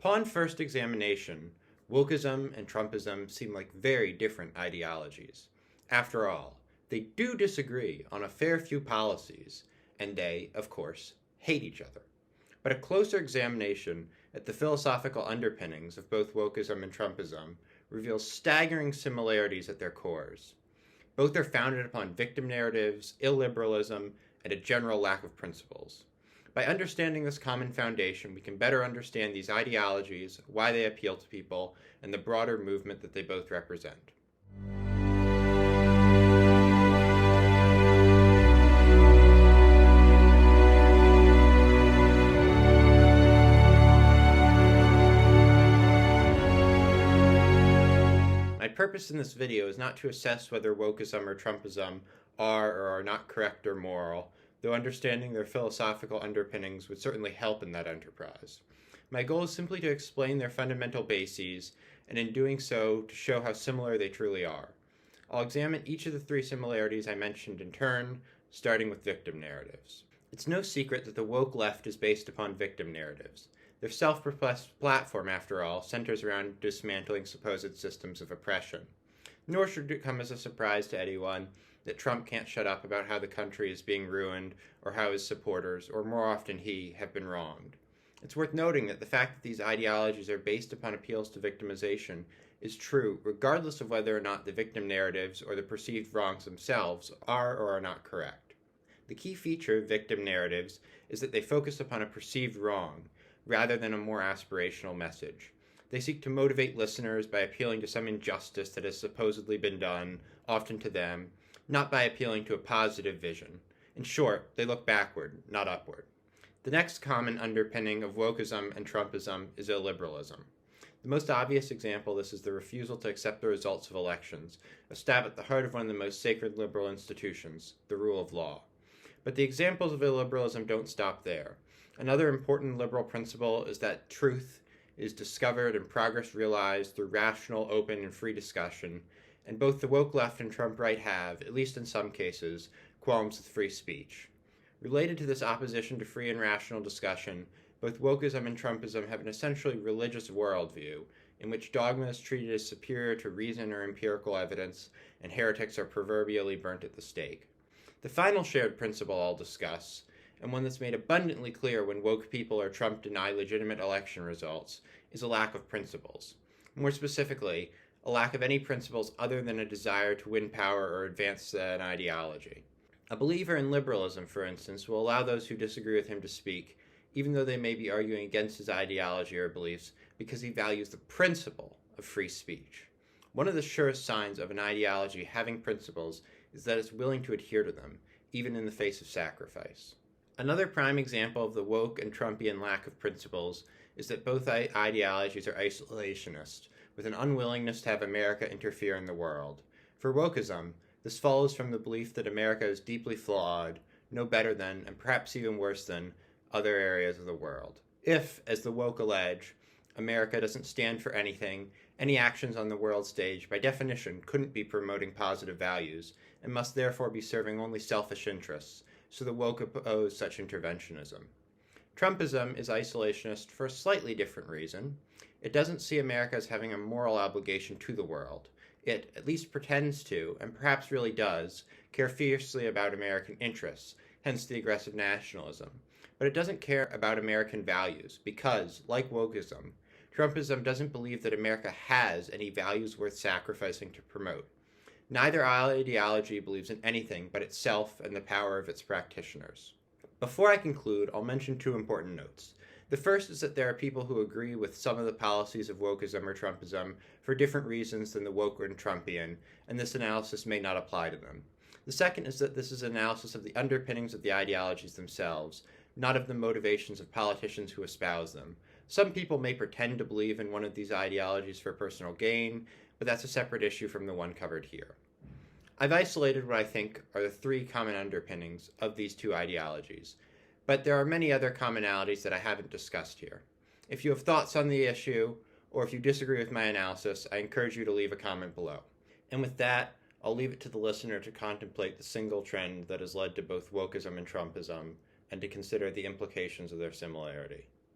Upon first examination, wokeism and Trumpism seem like very different ideologies. After all, they do disagree on a fair few policies, and they, of course, hate each other. But a closer examination at the philosophical underpinnings of both wokeism and Trumpism reveals staggering similarities at their cores. Both are founded upon victim narratives, illiberalism, and a general lack of principles. By understanding this common foundation, we can better understand these ideologies, why they appeal to people, and the broader movement that they both represent. My purpose in this video is not to assess whether wokeism or Trumpism are or are not correct or moral, though understanding their philosophical underpinnings would certainly help in that enterprise. My goal is simply to explain their fundamental bases, and in doing so, to show how similar they truly are. I'll examine each of the three similarities I mentioned in turn, starting with victim narratives. It's no secret that the woke left is based upon victim narratives. Their self-professed platform, after all, centers around dismantling supposed systems of oppression. Nor should it come as a surprise to anyone that Trump can't shut up about how the country is being ruined, or how his supporters, or more often he, have been wronged. It's worth noting that the fact that these ideologies are based upon appeals to victimization is true regardless of whether or not the victim narratives or the perceived wrongs themselves are or are not correct. The key feature of victim narratives is that they focus upon a perceived wrong, rather than a more aspirational message. They seek to motivate listeners by appealing to some injustice that has supposedly been done, often to them, not by appealing to a positive vision. In short, they look backward, not upward. The next common underpinning of wokeism and Trumpism is illiberalism. The most obvious example of this is the refusal to accept the results of elections, a stab at the heart of one of the most sacred liberal institutions, the rule of law. But the examples of illiberalism don't stop there. Another important liberal principle is that truth is discovered and progress realized through rational, open, and free discussion, and both the woke left and Trump right have, at least in some cases, qualms with free speech. Related to this opposition to free and rational discussion, both wokeism and Trumpism have an essentially religious worldview, in which dogma is treated as superior to reason or empirical evidence, and heretics are proverbially burnt at the stake. The final shared principle I'll discuss, and one that's made abundantly clear when woke people or Trump deny legitimate election results, is a lack of principles. More specifically, a lack of any principles other than a desire to win power or advance an ideology. A believer in liberalism, for instance, will allow those who disagree with him to speak, even though they may be arguing against his ideology or beliefs, because he values the principle of free speech. One of the surest signs of an ideology having principles is that it's willing to adhere to them, even in the face of sacrifice. Another prime example of the woke and Trumpian lack of principles is that both ideologies are isolationist, with an unwillingness to have America interfere in the world. For wokeism, this follows from the belief that America is deeply flawed, no better than, and perhaps even worse than, other areas of the world. If, as the woke allege, America doesn't stand for anything, any actions on the world stage, by definition, couldn't be promoting positive values, and must therefore be serving only selfish interests, so the woke oppose such interventionism. Trumpism is isolationist for a slightly different reason. It doesn't see America as having a moral obligation to the world. It at least pretends to, and perhaps really does, care fiercely about American interests, hence the aggressive nationalism. But it doesn't care about American values, because, like wokeism, Trumpism doesn't believe that America has any values worth sacrificing to promote. Neither ideology believes in anything but itself and the power of its practitioners. Before I conclude, I'll mention two important notes. The first is that there are people who agree with some of the policies of wokeism or Trumpism for different reasons than the woke and Trumpian, and this analysis may not apply to them. The second is that this is an analysis of the underpinnings of the ideologies themselves, not of the motivations of politicians who espouse them. Some people may pretend to believe in one of these ideologies for personal gain, but that's a separate issue from the one covered here. I've isolated what I think are the three common underpinnings of these two ideologies, but there are many other commonalities that I haven't discussed here. If you have thoughts on the issue, or if you disagree with my analysis, I encourage you to leave a comment below. And with that, I'll leave it to the listener to contemplate the single trend that has led to both wokeism and Trumpism, and to consider the implications of their similarity.